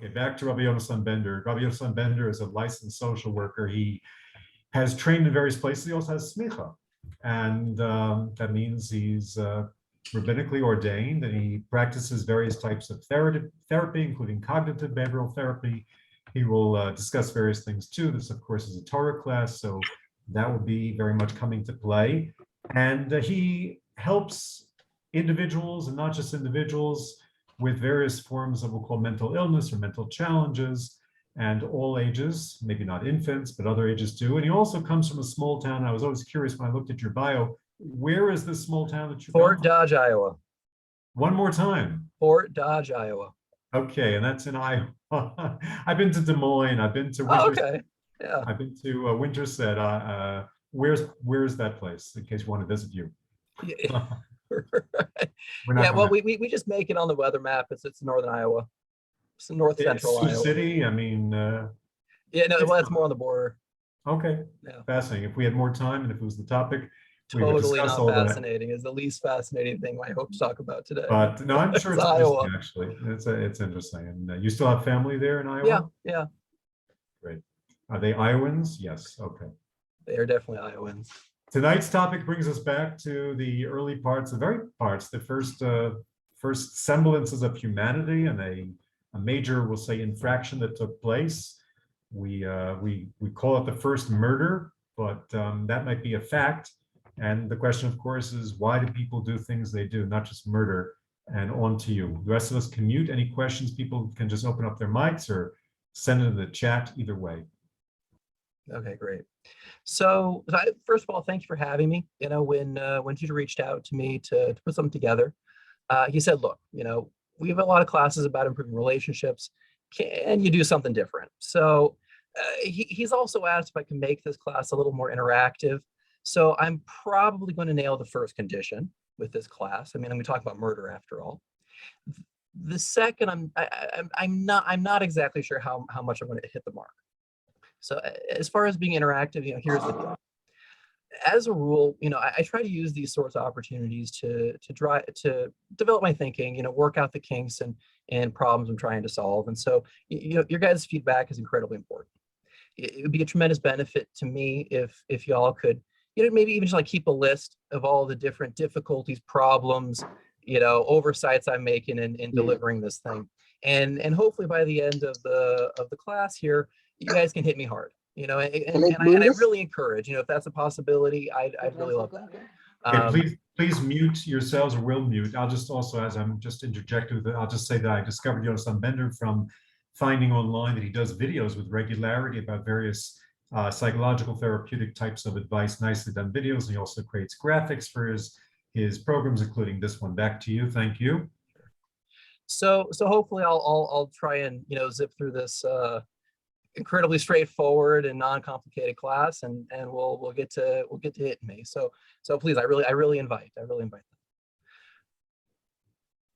Okay, back to Rabbi Yonasan Bender. Rabbi Yonasan Bender is a licensed social worker. He has trained in various places. He also has smicha, and that means he's rabbinically ordained, and he practices various types of therapy, including cognitive behavioral therapy. He will discuss various things too. This, of course, is a Torah class, so that will be very much coming to play. And he helps individuals, and not just individuals, with various forms of what we'll call mental illness or mental challenges, and all ages, maybe not infants, but other ages too. And he also comes from a small town. I was always curious when I looked at your bio, where is this small town that you come from? Fort Dodge, Iowa. One more time. Fort Dodge, Iowa. Okay, and that's in Iowa. I've been to Des Moines. I've been to Winterset. Oh, okay. Yeah. I've been to Winterset. Where's that place? In case you want to visit you. Yeah. Yeah. Well, we just make it on the weather map. It's northern Iowa. It's north central Sioux Iowa. City. I mean. Yeah. No. Well, it's more on the border. Okay. Yeah. Fascinating. If we had more time and if it was the topic, totally not fascinating. Is the least fascinating thing I hope to talk about today. But no, I'm sure it's Iowa. Actually, it's interesting. And you still have family there in Iowa? Yeah, yeah. Great. Are they Iowans? Yes. Okay. They are definitely Iowans. Tonight's topic brings us back to the early parts, the very parts, the first semblances of humanity, and a major, we'll say, infraction that took place. We call it the first murder, but that might be a fact. And the question, of course, is why do people do things they do, not just murder? And on to you. The rest of us can mute. Any questions, people can just open up their mics or send it in the chat, either way. Okay, great. So first of all, thank you for having me. You know, when Judah reached out to me to put something together, he said, look, you know, we have a lot of classes about improving relationships. Can you do something different? So he's also asked if I can make this class a little more interactive. So I'm probably going to nail the first condition with this class. I mean, we talk about murder after all. The second, I'm not exactly sure how much I'm going to hit the mark. So as far as being interactive, you know, here's the deal. As a rule, you know, I try to use these sorts of opportunities to develop my thinking, you know, work out the kinks and problems I'm trying to solve. And so, you know, your guys' feedback is incredibly important. It would be a tremendous benefit to me if y'all could, you know, maybe even just like keep a list of all the different difficulties, problems, you know, oversights I'm making in delivering this thing. And hopefully by the end of the class here, you guys can hit me hard, you know, and I really encourage, you know, if that's a possibility, I'd really love that. Okay, please mute yourselves, or will mute. I'll just also, as I'm just interjecting, I'll just say that I discovered Yonasan Bender from finding online that he does videos with regularity about various psychological therapeutic types of advice, nicely done videos. And he also creates graphics for his programs, including this one. Back to you. Thank you. So hopefully I'll try and, you know, zip through this incredibly straightforward and non-complicated class, and we'll get to hitting me. So please, I really invite them.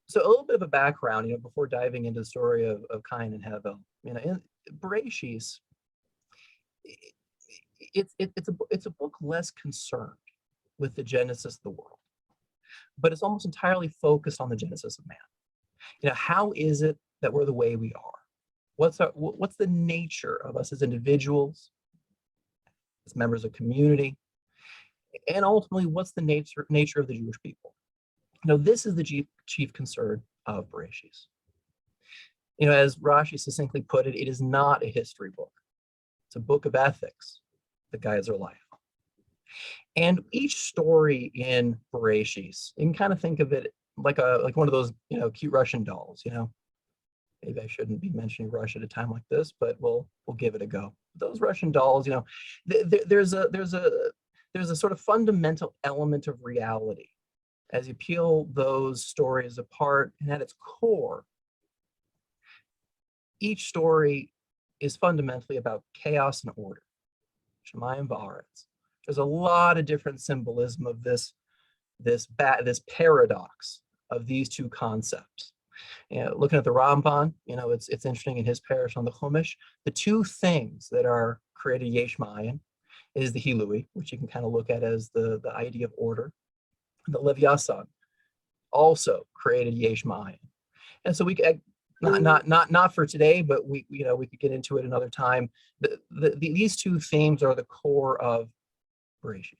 So a little bit of a background, you know, before diving into the story of Cain and Abel. You know, in Bereshis, it's a book less concerned with the genesis of the world, but it's almost entirely focused on the genesis of man. You know, how is it that we're the way we are? What's the nature of us as individuals, as members of community, and ultimately, what's the nature of the Jewish people? You know, this is the chief concern of Bereshis. You know, as Rashi succinctly put it, it is not a history book. It's a book of ethics that guides our life. And each story in Bereshis, you can kind of think of it like one of those, you know, cute Russian dolls. You know, maybe I shouldn't be mentioning Russia at a time like this, but we'll give it a go. Those Russian dolls, you know, there's a sort of fundamental element of reality as you peel those stories apart, and at its core, each story is fundamentally about chaos and order. Shemayim va'aretz. There's a lot of different symbolism of this paradox of these two concepts. You know, looking at the Ramban, you know, it's interesting in his parish on the Chumash, the two things that are created yesh ma'ayin is the Hilui, which you can kind of look at as the idea of order. The Leviathan also created yesh ma'ayin. And so Not for today, but we could get into it another time. These two themes are the core of Bereshit.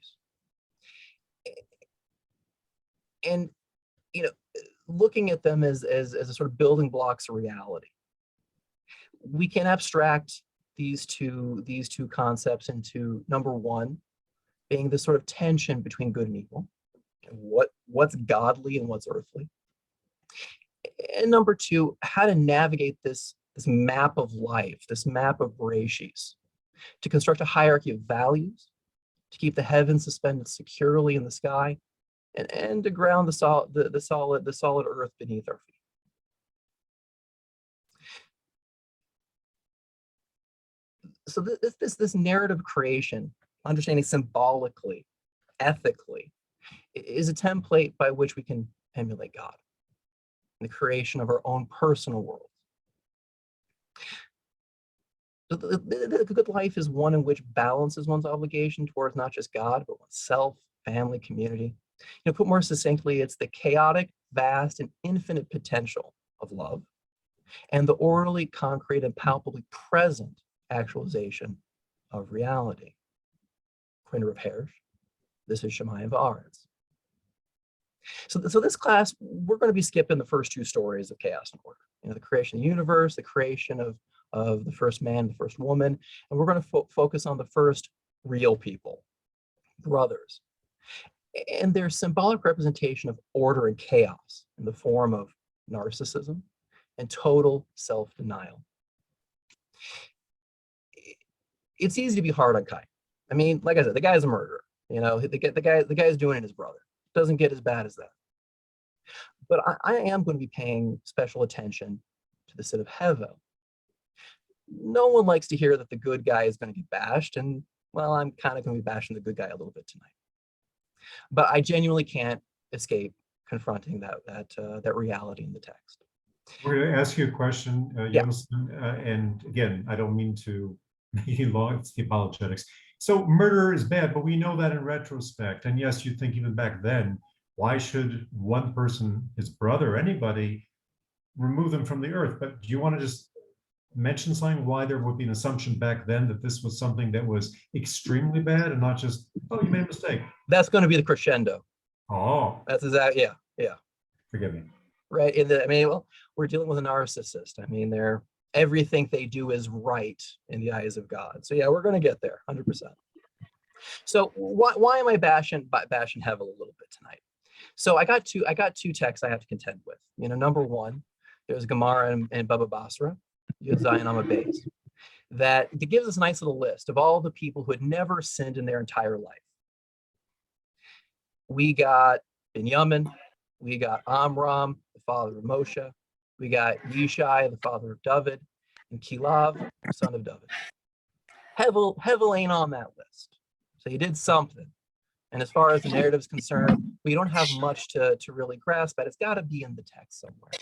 And looking at them as a sort of building blocks of reality, we can abstract these two concepts into number one being this sort of tension between good and evil, and what's godly and what's earthly. And number two, how to navigate this map of life, this map of Bereshit, to construct a hierarchy of values, to keep the heavens suspended securely in the sky, and to ground the solid earth beneath our feet. So this narrative creation, understanding symbolically, ethically, is a template by which we can emulate God in the creation of our own personal world. The good life is one in which balances one's obligation towards not just God, but oneself, family, community. Put more succinctly, it's the chaotic, vast, and infinite potential of love, and the orderly, concrete, and palpably present actualization of reality. According to Rav Hirsch, this is Shemayim Va'aretz. So this class, we're going to be skipping the first two stories of chaos and order. The creation of the universe, the creation of the first man, the first woman, and we're going to focus on the first real people, brothers, and their symbolic representation of order and chaos in the form of narcissism and total self-denial. It's easy to be hard on Cain. I mean, like I said, the guy's a murderer. The guy's doing it his brother. Doesn't get as bad as that. But I am going to be paying special attention to the sin of Hevel. No one likes to hear that the good guy is going to get bashed, and well, I'm kind of going to be bashing the good guy a little bit tonight. But I genuinely can't escape confronting that reality in the text. We're going to ask you a question, Yeah. Youngson, and again, I don't mean to make it long, it's the apologetics. So murder is bad, but we know that in retrospect. And yes, you think even back then, why should one person, his brother, anybody, remove them from the earth? But do you want to just mention something why there would be an assumption back then that this was something that was extremely bad and not just, oh, you made a mistake? That's going to be the crescendo. Oh. That's exactly, yeah. Forgive me. Right. We're dealing with a narcissist. I mean, everything they do is right in the eyes of God. So yeah, we're going to get there 100%. So why am I bashing Hevel a little bit tonight? So I got two texts I have to contend with. Number one, there's Gemara and Baba Basra, Yud Zayin Amud Beis, that gives us a nice little list of all the people who had never sinned in their entire life. We got Binyamin, we got Amram, the father of Moshe, we got Yishai, the father of David, and Kilav, the son of David. Hevel ain't on that list. So he did something. And as far as the narrative is concerned, we don't have much to really grasp at. It's got to be in the text somewhere.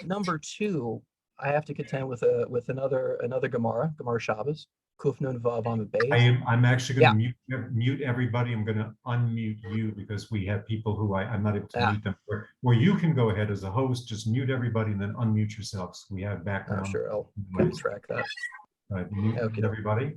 Number two, I have to contend with another Gemara Shabbos, Kuf Nun Vav Amud Beis. I'm actually going to mute everybody. I'm going to unmute you because we have people who I'm not able to mute them. Where you can go ahead as a host, just mute everybody and then unmute yourselves. We have background. Sure, I'll track that. All right, mute everybody.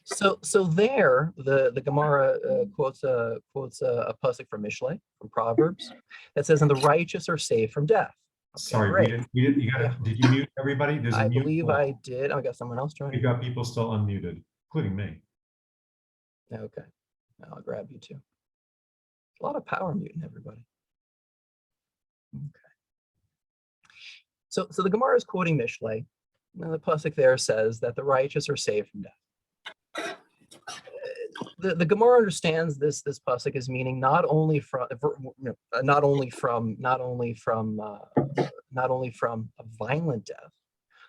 So there, the Gemara quotes a pasuk from Mishlei, from Proverbs, that says, "And the righteous are saved from death." Okay, sorry, great. did you mute everybody? There's I believe I did. I got someone else joining. You got people still unmuted, including me. Okay, I'll grab you too. A lot of power muting everybody. Okay. So the Gemara is quoting Mishlei, and the pasuk there says that the righteous are saved from death. The Gemara understands this pasuk as meaning not only from a violent death,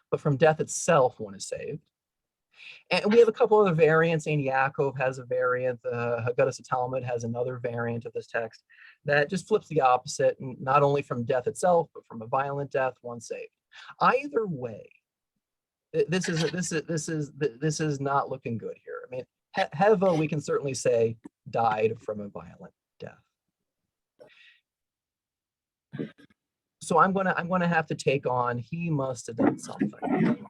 but from death itself one is saved. And we have a couple other variants. Ein Yaakov has a variant. The Haggadah Talmud has another variant of this text that just flips the opposite, and not only from death itself, but from a violent death, one saved. Either way, this is not looking good here. I mean, Hevel, we can certainly say, died from a violent death. So I'm gonna have to take on, he must have done something.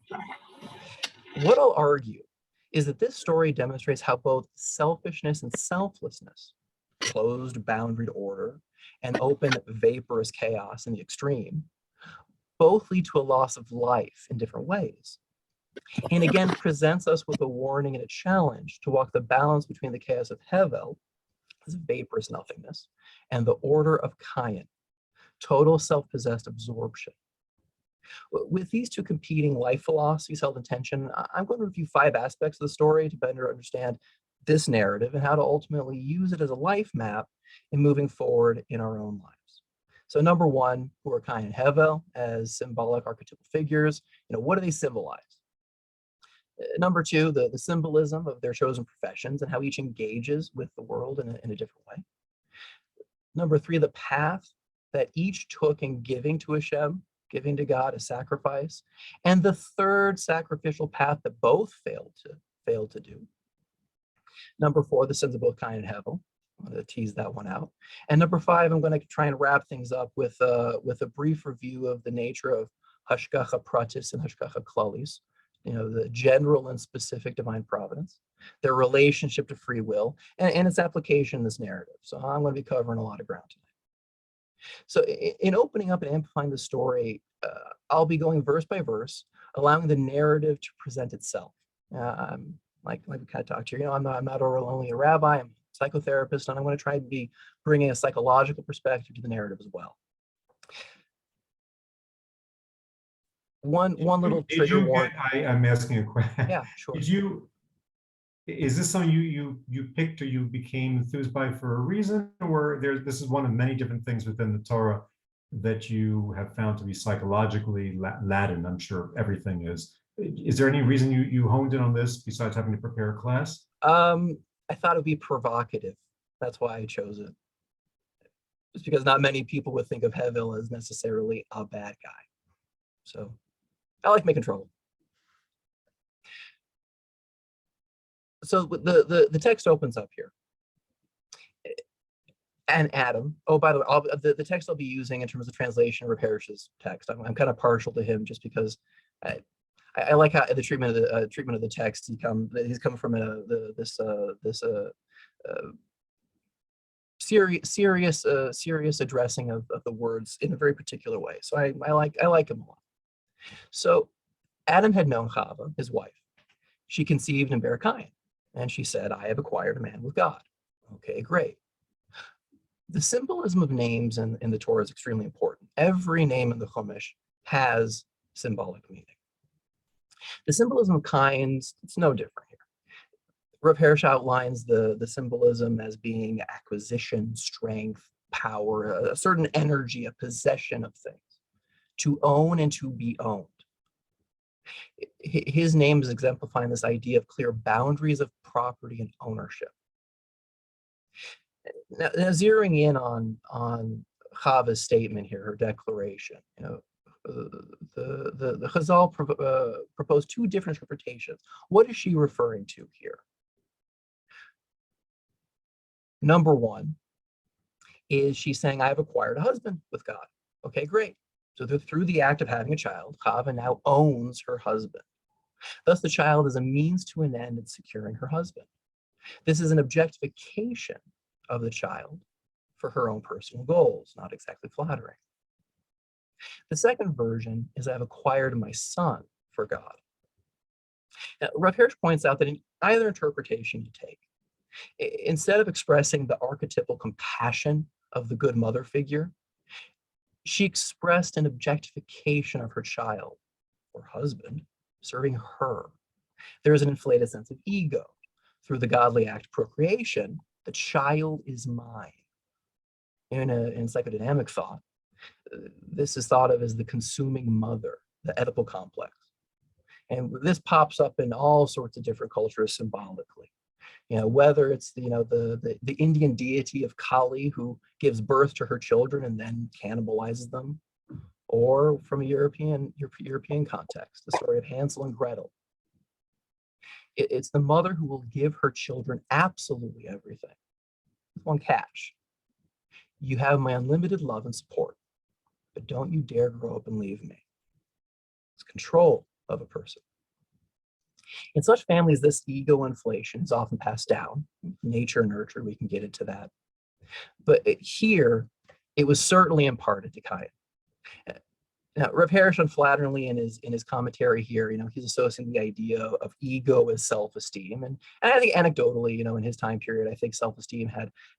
What I'll argue is that this story demonstrates how both selfishness and selflessness, closed boundaried order, and open vaporous chaos in the extreme, both lead to a loss of life in different ways. And again, presents us with a warning and a challenge to walk the balance between the chaos of Hevel, as vaporous nothingness, and the order of Cain, total self-possessed absorption. With these two competing life philosophies held in tension, I'm going to review 5 aspects of the story to better understand this narrative and how to ultimately use it as a life map in moving forward in our own lives. So number 1, who are Cain and Hevel as symbolic archetypal figures? What do they symbolize? Number 2, the symbolism of their chosen professions and how each engages with the world in a different way. Number 3, the path that each took in giving to Hashem, giving to God a sacrifice, and the 3rd sacrificial path that both failed to do. Number 4, the sins of both Cain and Hevel. I'm going to tease that one out. And number 5, I'm going to try and wrap things up with a brief review of the nature of Hashgacha Pratis and Hashgacha Klalis, the general and specific divine providence, their relationship to free will, and its application in this narrative. So I'm going to be covering a lot of ground tonight. So in opening up and amplifying the story, I'll be going verse by verse, allowing the narrative to present itself. Like we kind of talked here, I'm not only a rabbi, I'm a psychotherapist, and I'm going to try to be bringing a psychological perspective to the narrative as well. One little trigger warning. I'm asking a question. Yeah, sure. Is this something you picked or you became enthused by for a reason, or this is one of many different things within the Torah that you have found to be psychologically Latin? I'm sure everything is. Is there any reason you honed in on this besides having to prepare a class? I thought it would be provocative. That's why I chose it. Just because not many people would think of Hevel as necessarily a bad guy. So I like making trouble. So the text opens up here. And Adam, oh, by the way, the text I'll be using in terms of translation, Rav Hersh's text. I'm kind of partial to him just because I like how the treatment of the text. He's come from this serious addressing of the words in a very particular way. So I like him a lot. So Adam had known Chava, his wife. She conceived and bare Cain, and she said, "I have acquired a man with God." Okay, great. The symbolism of names in the Torah is extremely important. Every name in the Chumash has symbolic meaning. The symbolism of Cain's, it's no different here. Rav Hersh outlines the symbolism as being acquisition, strength, power, a certain energy, a possession of things, to own and to be owned. His name is exemplifying this idea of clear boundaries of property and ownership. Now zeroing in on Chava's statement here, her declaration, the Chazal proposed 2 different interpretations. What is she referring to here? Number 1 is she's saying, "I've acquired a husband with God." Okay, great. So through the act of having a child, Chava now owns her husband. Thus, the child is a means to an end in securing her husband. This is an objectification of the child for her own personal goals, not exactly flattering. The second version is, "I've acquired my son for God." Now, Rav Hersh points out that in either interpretation you take, instead of expressing the archetypal compassion of the good mother figure, she expressed an objectification of her child or husband serving her. There is an inflated sense of ego. Through the godly act procreation, the child is mine. In psychodynamic thought, this is thought of as the consuming mother, the Oedipal complex. And this pops up in all sorts of different cultures symbolically. Whether it's the Indian deity of Kali who gives birth to her children and then cannibalizes them, or from a European context, the story of Hansel and Gretel. It's the mother who will give her children absolutely everything. With one catch: you have my unlimited love and support. but don't you dare grow up and leave me. It's control of a person. In such families, this ego inflation is often passed down. Nature, nurture, we can get into that. But here, it was certainly imparted to Cain. Now, Rev Harris unflatteringly in his commentary here, he's associating the idea of ego as self-esteem, and I think anecdotally, in his time period, I think self-esteem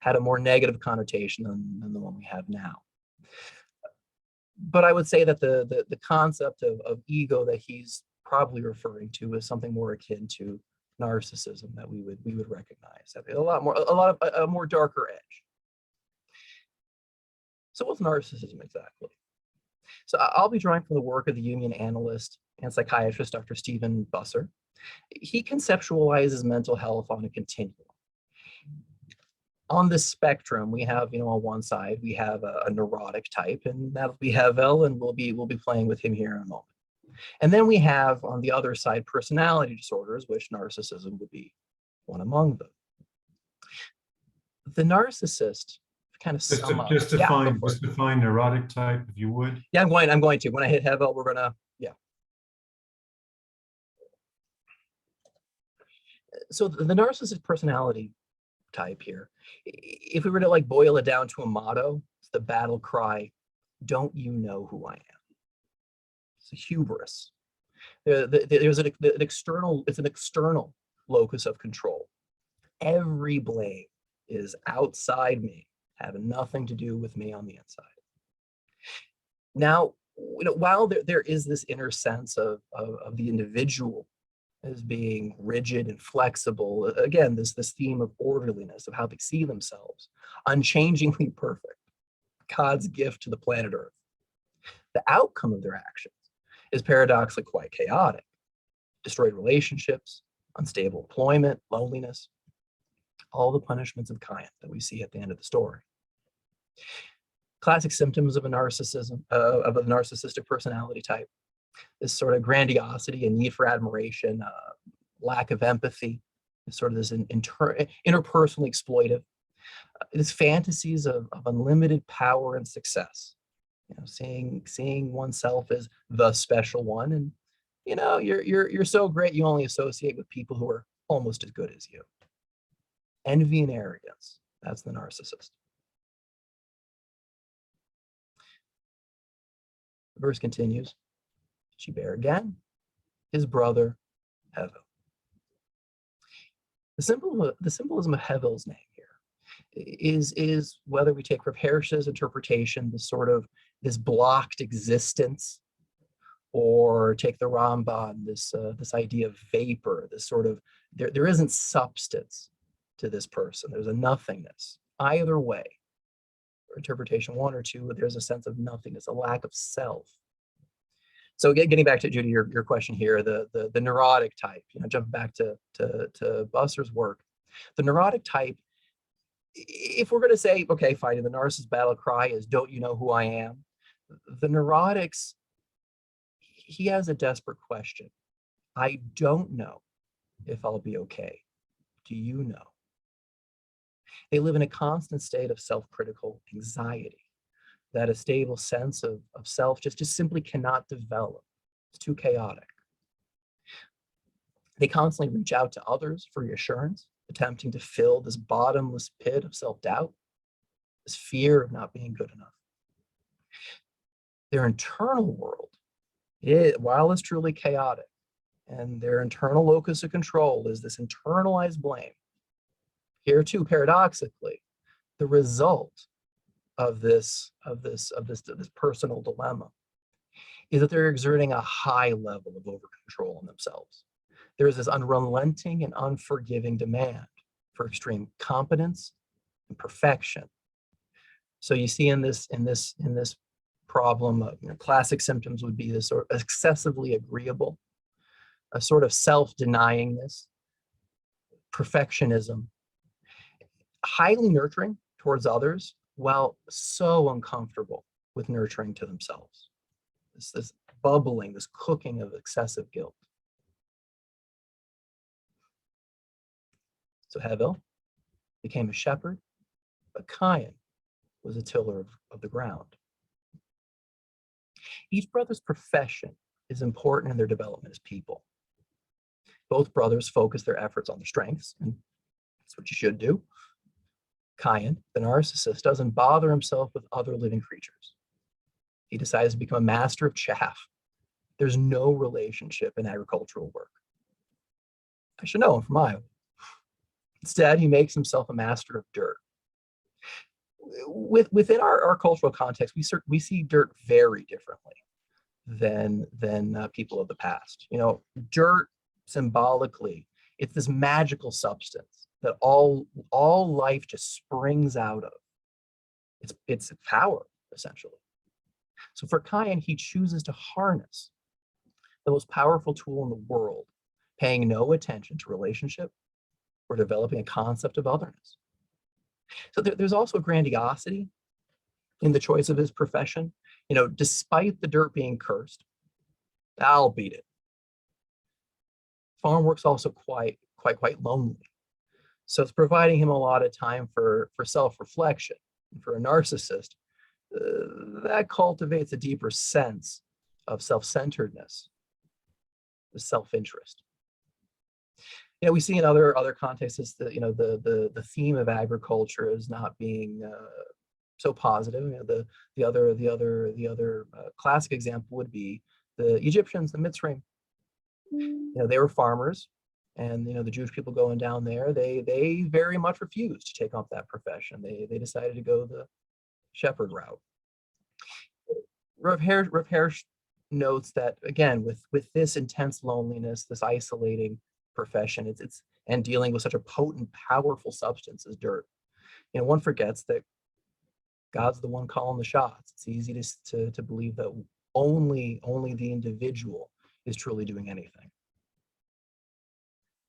had a more negative connotation than the one we have now. But I would say that the concept of ego that he's probably referring to is something more akin to narcissism that we would recognize. A more darker edge. So what's narcissism exactly? So I'll be drawing from the work of the Jungian analyst and psychiatrist, Dr. Stephen Busser. He conceptualizes mental health on a continuum. On this spectrum, we have, on one side, we have a neurotic type, and that'll be Havel, and we'll be playing with him here in a moment. And then we have, on the other side, personality disorders, which narcissism would be one among them. The narcissist kind of sum up. Just define neurotic type, if you would. Yeah, I'm going to. When I hit Havel, we're gonna, yeah. So the narcissist personality type here, if we were to boil it down to a motto, it's the battle cry, don't you know who I am? It's a hubris. There's an external locus of control. Every blame is outside me, having nothing to do with me on the inside. Now, while there is this inner sense of the individual as being rigid and flexible, again, this theme of orderliness, of how they see themselves, unchangingly perfect, God's gift to the planet Earth. The outcome of their actions is paradoxically quite chaotic. Destroyed relationships, unstable employment, loneliness, all the punishments of Cain that we see at the end of the story. Classic symptoms of a narcissistic personality type: this sort of grandiosity and need for admiration, lack of empathy, sort of this interpersonally exploitive, this fantasies of unlimited power and success. Seeing oneself as the special one, and you're so great you only associate with people who are almost as good as you. Envy and arrogance, that's the narcissist. The verse continues, she bare again his brother Hevel. The symbolism of Hevel's name here is whether we take Rav Hirsch's interpretation, this blocked existence, or take the Ramban, this idea of vapor, this sort of, there isn't substance to this person. There's a nothingness. Either way, or interpretation 1 or 2, there's a sense of nothingness, a lack of self. So getting back to Judy, your question here, the neurotic type, jumping back to Busser's work, the neurotic type, if we're going to say, okay, fine, the narcissist battle cry is, don't you know who I am? The neurotics, he has a desperate question. I don't know if I'll be okay. Do you know? They live in a constant state of self-critical anxiety that a stable sense of self just simply cannot develop. It's too chaotic. They constantly reach out to others for reassurance, attempting to fill this bottomless pit of self-doubt, this fear of not being good enough. Their internal world, while it's truly chaotic, and their internal locus of control is this internalized blame, here too, paradoxically, the result of this personal dilemma is that they're exerting a high level of over-control on themselves. There is this unrelenting and unforgiving demand for extreme competence and perfection. So you see in this problem, classic symptoms would be this sort of excessively agreeable, a sort of self-denyingness, perfectionism, highly nurturing towards others, while so uncomfortable with nurturing to themselves. This bubbling, this cooking of excessive guilt. So Hevel became a shepherd, but Cain was a tiller of the ground. Each brother's profession is important in their development as people. Both brothers focus their efforts on their strengths, and that's what you should do. Cain, the narcissist, doesn't bother himself with other living creatures. He decides to become a master of chaff. There's no relationship in agricultural work. I should know him from Iowa. Instead, he makes himself a master of dirt. Within our cultural context, we see dirt very differently than people of the past. You know, dirt symbolically, it's this magical substance that all life just springs out of. It's power, essentially. So for Cain, he chooses to harness the most powerful tool in the world, paying no attention to relationship or developing a concept of otherness. So there's also grandiosity in the choice of his profession. You know, despite the dirt being cursed, I'll beat it. Farm work's also quite lonely. So it's providing him a lot of time for self-reflection. For a narcissist, that cultivates a deeper sense of self-centeredness, the self-interest. You know, we see in other contexts that, you know, the theme of agriculture is not being so positive. You know, the other classic example would be the Egyptians, the Mitzrayim. You know, they were farmers, and you know, the Jewish people going down there, they very much refused to take up that profession. They decided to go the shepherd route. Rav Hirsch notes that, again, with this intense loneliness, this isolating profession, it's and dealing with such a potent, powerful substance as dirt, you know, one forgets that God's the one calling the shots. It's easy to believe that only the individual is truly doing anything.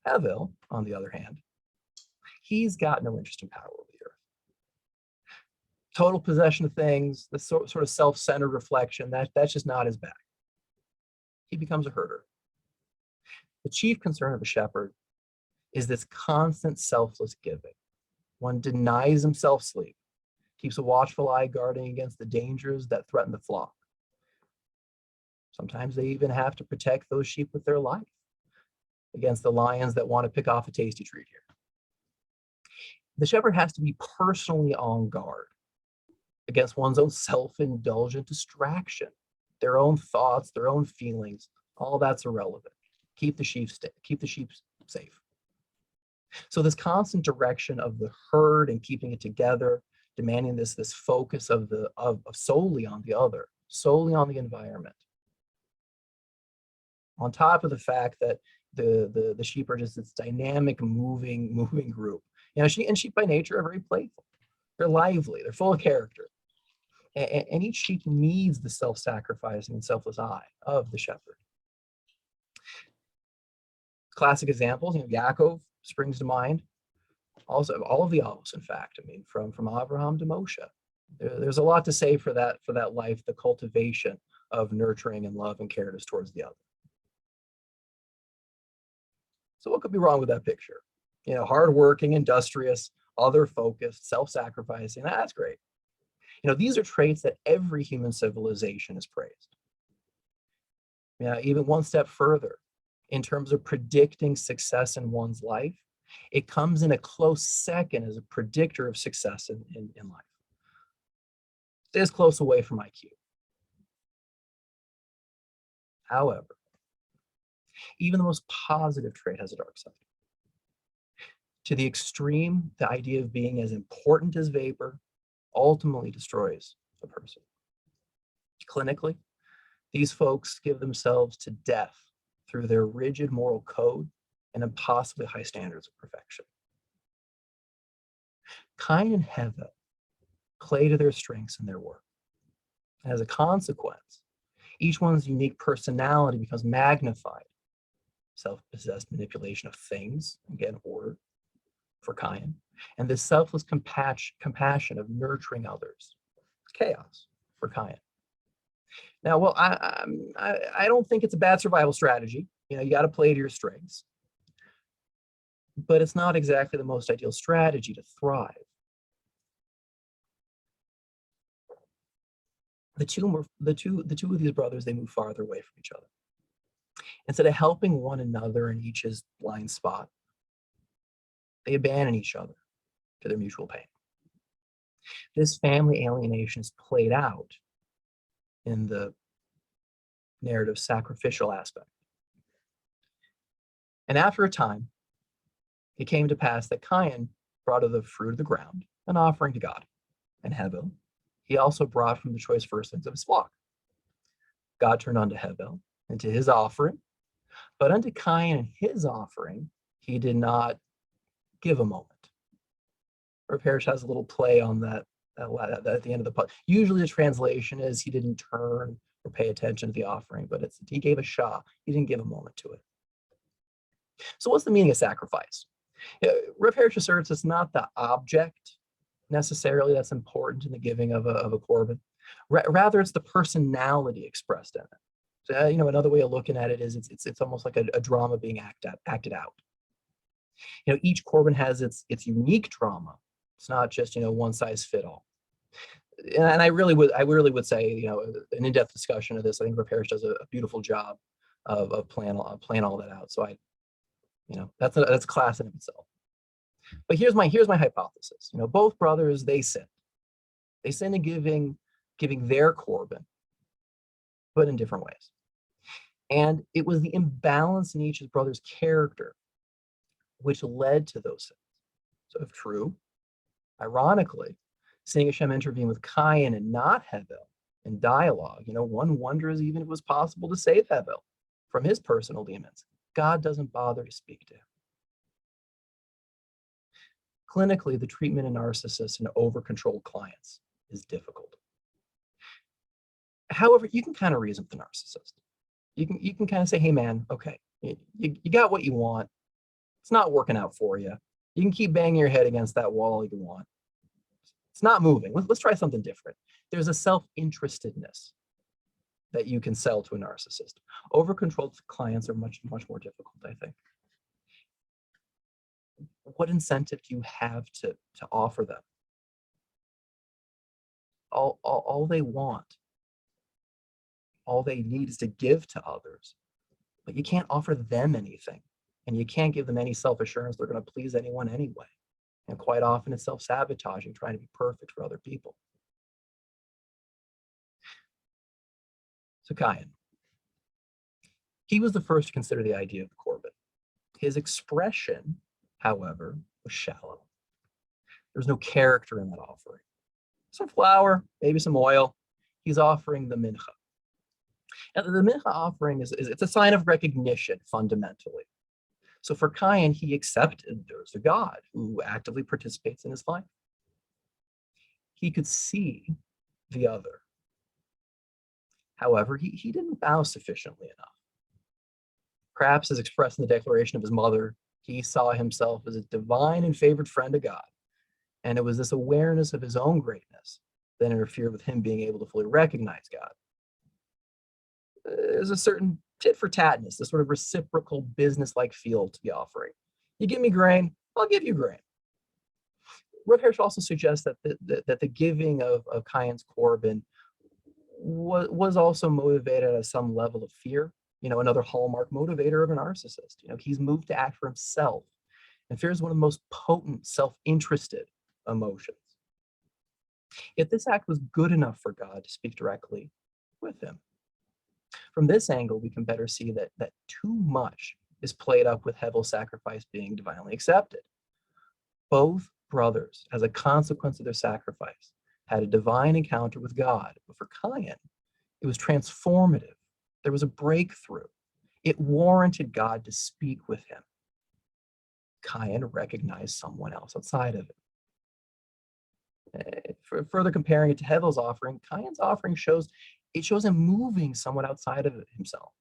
Abel, on the other hand, he's got no interest in power over the earth. Total possession of things, the sort of self-centered reflection, that's just not his bag. He becomes a herder. The chief concern of a shepherd is this constant selfless giving. One denies himself sleep, keeps a watchful eye guarding against the dangers that threaten the flock. Sometimes they even have to protect those sheep with their life against the lions that want to pick off a tasty treat here. The shepherd has to be personally on guard against one's own self-indulgent distraction, their own thoughts, their own feelings. All that's irrelevant. Keep the sheep safe. So this constant direction of the herd and keeping it together, demanding this focus of solely on the other, solely on the environment. On top of the fact that the sheep are just this dynamic, moving group. You know, sheep by nature are very playful. They're lively. They're full of character. And each sheep needs the self-sacrificing and selfless eye of the shepherd. Classic examples, you know, Yaakov springs to mind. Also, all of the Avos, in fact. I mean, from Abraham to Moshe. There's a lot to say for that life, the cultivation of nurturing and love and care towards the other. So what could be wrong with that picture? You know, hardworking, industrious, other-focused, self-sacrificing. That's great. You know, these are traits that every human civilization has praised. Yeah, even one step further, in terms of predicting success in one's life, it comes in a close second as a predictor of success in life. Stays close away from IQ. However, even the most positive trait has a dark side. To the extreme, the idea of being as important as vapor ultimately destroys a person. Clinically, these folks give themselves to death through their rigid moral code and impossibly high standards of perfection. Cain and Abel play to their strengths in their work. And as a consequence, each one's unique personality becomes magnified. Self-possessed manipulation of things, again, order for Cain, and this selfless compassion of nurturing others, chaos for Cain. Now, well, I don't think it's a bad survival strategy. You know, you got to play to your strengths, but it's not exactly the most ideal strategy to thrive. the two of these brothers, they move farther away from each other. Instead of helping one another in each's blind spot, they abandon each other to their mutual pain. This family alienation is played out in the narrative sacrificial aspect. And after a time, it came to pass that Cain brought of the fruit of the ground an offering to God, and Abel he also brought from the choice firstlings of his flock. God turned unto Abel and to his offering, but unto Cain and his offering he did not give a moment. Or Parrish has a little play on that at the end of the part. Usually the translation is he didn't turn or pay attention to the offering, but it's he gave a shah. He didn't give a moment to it. So what's the meaning of sacrifice? Rav Parrish asserts it's not the object necessarily that's important in the giving of a korban. Rather, it's the personality expressed in it. So, another way of looking at it is it's almost like a drama being acted out. Each korban has its unique drama. It's not just one size fit all. And I really would say an in-depth discussion of this. I think Rav Parrish does a beautiful job of playing all that out. So that's a class in itself. But here's my hypothesis. Both brothers, they sinned. They sinned in giving their korban, but in different ways. And it was the imbalance in each of the brothers' character which led to those sins. So if true, ironically, seeing Hashem intervene with Cain and not Abel in dialogue, one wonders even if it was possible to save Abel from his personal demons. God doesn't bother to speak to him. Clinically, the treatment of narcissists and over-controlled clients is difficult. However, you can kind of reason with the narcissist. You can kind of say, hey man, okay, you got what you want. It's not working out for you. You can keep banging your head against that wall all you want. It's not moving. Let's try something different. There's a self-interestedness that you can sell to a narcissist. Over-controlled clients are much more difficult, I think. What incentive do you have to offer them? All they want, all they need is to give to others, but you can't offer them anything, and you can't give them any self-assurance they're going to please anyone anyway. And quite often it's self-sabotaging, trying to be perfect for other people. So Cain, he was the first to consider the idea of the korban. His expression, however, was shallow. There was no character in that offering. Some flour, maybe some oil. He's offering the mincha. And the mincha offering it's a sign of recognition fundamentally. So for Cain, he accepted there's a God who actively participates in his life. He could see the other. However, he didn't bow sufficiently enough. Perhaps as expressed in the declaration of his mother, he saw himself as a divine and favored friend of God. And it was this awareness of his own greatness that interfered with him being able to fully recognize God. There's a certain tit for tatness, this sort of reciprocal business-like feel to the offering. You give me grain, I'll give you grain. Rav Parrish also suggests that the giving of Cain's korban was also motivated at some level of fear. Another hallmark motivator of a narcissist. He's moved to act for himself, and fear is one of the most potent self-interested emotions. Yet this act was good enough for God to speak directly with him. From this angle, we can better see that too much is played up with Abel's sacrifice being divinely accepted. Both brothers, as a consequence of their sacrifice, had a divine encounter with God. But for Cain, it was transformative. There was a breakthrough. It warranted God to speak with him. Cain recognized someone else outside of it. For further comparing it to Abel's offering, Cain's offering shows him moving someone outside of himself.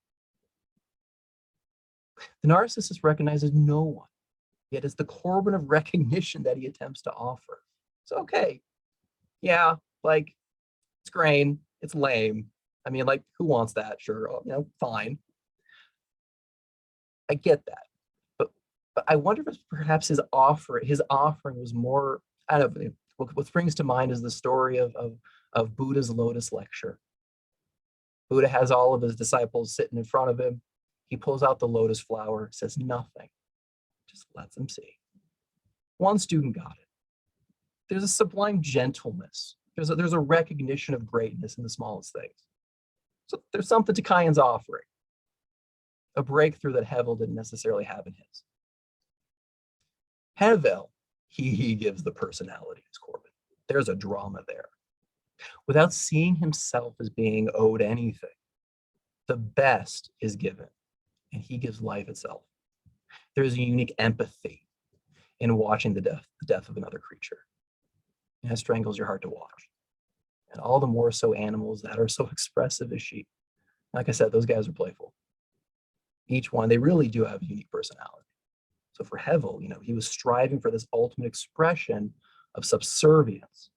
The narcissist recognizes no one, yet it's the korban of recognition that he attempts to offer. So, okay, yeah, it's grain, it's lame. I mean, who wants that? Sure, fine. I get that, but I wonder if perhaps his offering was more. I don't know. What springs to mind is the story of of Buddha's lotus lecture. Buddha has all of his disciples sitting in front of him. He pulls out the lotus flower, says nothing, just lets them see. One student got it. There's a sublime gentleness. There's a recognition of greatness in the smallest things. So there's something to Cain's offering, a breakthrough that Hevel didn't necessarily have in his. Hevel, he gives the personality to Corbin. There's a drama there. Without seeing himself as being owed anything, the best is given, and he gives life itself. There's a unique empathy in watching the death of another creature. And it strangles your heart to watch. And all the more so animals that are so expressive as sheep. Like I said, those guys are playful. Each one, they really do have a unique personality. So for Hevel, he was striving for this ultimate expression of subservience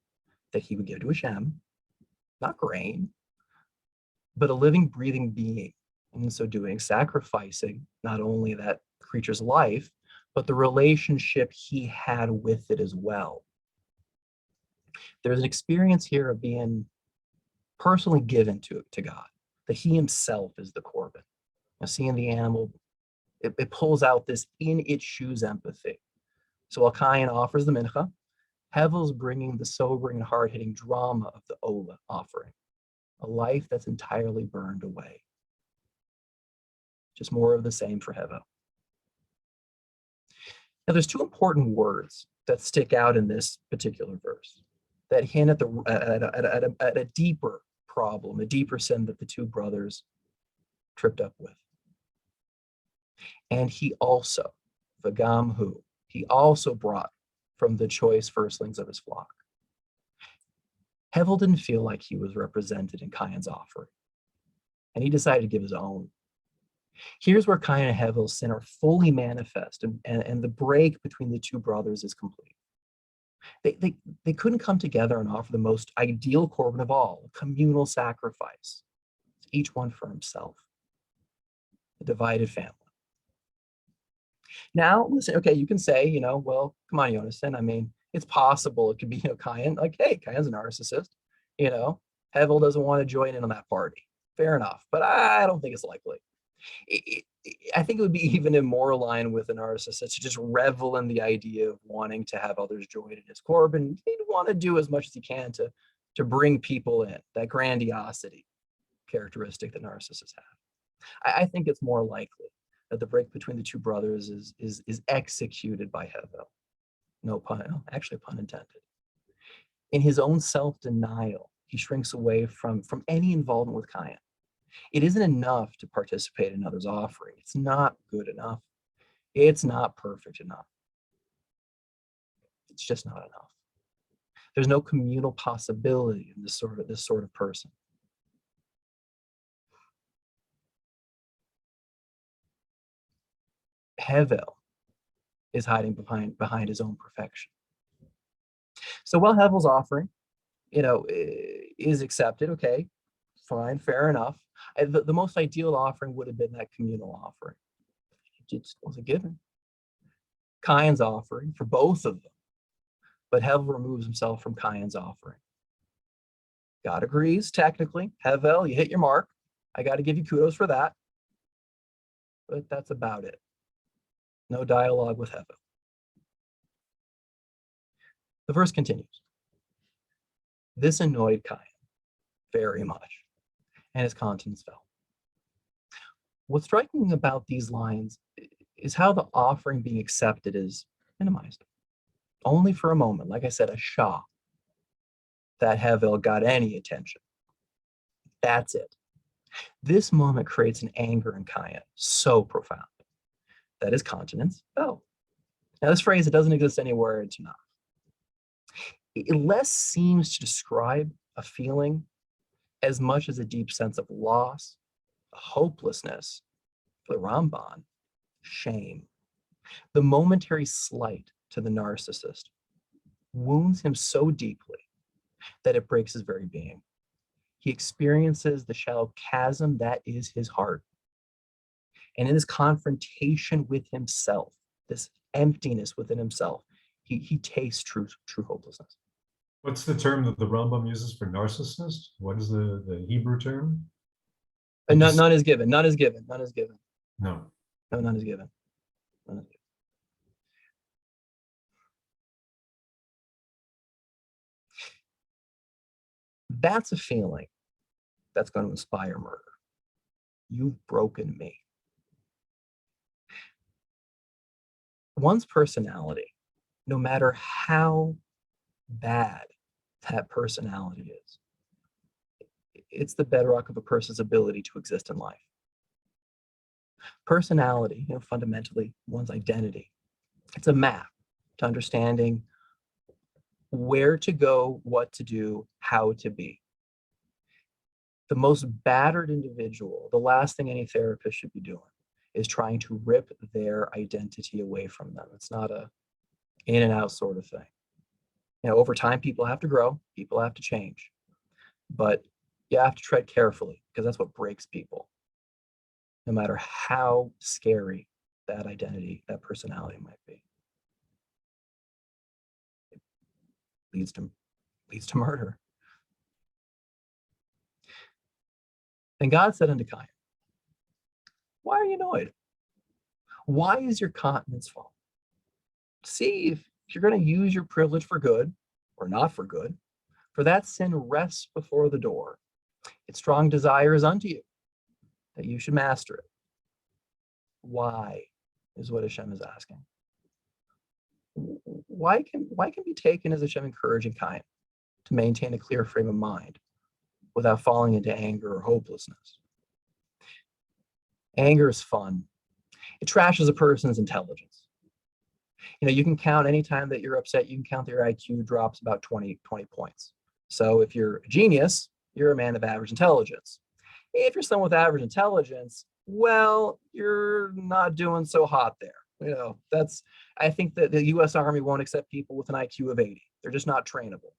that he would give to Hashem, not grain, but a living, breathing being. And in so doing, sacrificing not only that creature's life, but the relationship he had with it as well. There's an experience here of being personally given to God, that he himself is the Corbin. Now, seeing the animal, it pulls out this in its shoes empathy. So while Cain offers the mincha, Hevel's bringing the sobering and hard-hitting drama of the Ola offering, a life that's entirely burned away. Just more of the same for Hevel. Now, there's two important words that stick out in this particular verse that hint at a deeper problem, a deeper sin that the two brothers tripped up with. And he also, Vagamhu, he also brought from the choice firstlings of his flock. Hevel didn't feel like he was represented in Cain's offering, and he decided to give his own. Here's where Cain and Hevel's sin are fully manifest, and the break between the two brothers is complete. They couldn't come together and offer the most ideal Corbin of all, a communal sacrifice, each one for himself, a divided family. Now, listen, okay, you can say, well, come on, Jonathan. I mean, it's possible it could be, Cain, like, hey, Cain's a narcissist. Hevel doesn't want to join in on that party. Fair enough, but I don't think it's likely. I think it would be even more aligned with a narcissist to just revel in the idea of wanting to have others join in his Corbin. He'd want to do as much as he can to bring people in, that grandiosity characteristic that narcissists have. I think it's more likely that the break between the two brothers is executed by Hevel. No pun, actually pun intended. In his own self-denial, he shrinks away from any involvement with Cain. It isn't enough to participate in others' offering. It's not good enough. It's not perfect enough. It's just not enough. There's no communal possibility in this sort of person. Hevel is hiding behind his own perfection. So while Hevel's offering, is accepted, okay, fine, fair enough. The most ideal offering would have been that communal offering. It just wasn't given. Cain's offering for both of them, but Hevel removes himself from Cain's offering. God agrees, technically. Hevel, you hit your mark. I got to give you kudos for that. But that's about it. No dialogue with Hevel. The verse continues. This annoyed Cain very much, and his countenance fell. What's striking about these lines is how the offering being accepted is minimized. Only for a moment, like I said, a shah, that Hevel got any attention. That's it. This moment creates an anger in Cain so profound that his countenance fell. Now, this phrase, it doesn't exist anywhere in Tanakh. It less seems to describe a feeling as much as a deep sense of loss, a hopelessness, for the Ramban, shame. The momentary slight to the narcissist wounds him so deeply that it breaks his very being. He experiences the shallow chasm that is his heart. And in this confrontation with himself, this emptiness within himself, he tastes true hopelessness. What's the term that the Rambam uses for narcissist? What is the Hebrew term? And none is given. None is given. None is given. No. No, none is given. None is given. That's a feeling that's going to inspire murder. You've broken me. One's personality, no matter how bad that personality is, it's the bedrock of a person's ability to exist in life. Personality, fundamentally one's identity. It's a map to understanding where to go, what to do, how to be. The most battered individual, the last thing any therapist should be doing is trying to rip their identity away from them. It's not a in and out sort of thing. Over time, people have to grow, people have to change, but you have to tread carefully because that's what breaks people, no matter how scary that identity, that personality might be. It leads to murder. And God said unto Cain, why are you annoyed? Why is your countenance fallen? See if you're going to use your privilege for good or not for good, for that sin rests before the door. Its strong desire is unto you, that you should master it. Why is what Hashem is asking. Why can be taken as Hashem encouraging Cain to maintain a clear frame of mind without falling into anger or hopelessness? Anger is fun. It trashes a person's intelligence. You can count any time that you're upset, you can count that your IQ drops about 20 points. So if you're a genius, you're a man of average intelligence. If you're someone with average intelligence, well, you're not doing so hot there. I think that the US Army won't accept people with an IQ of 80. They're just not trainable.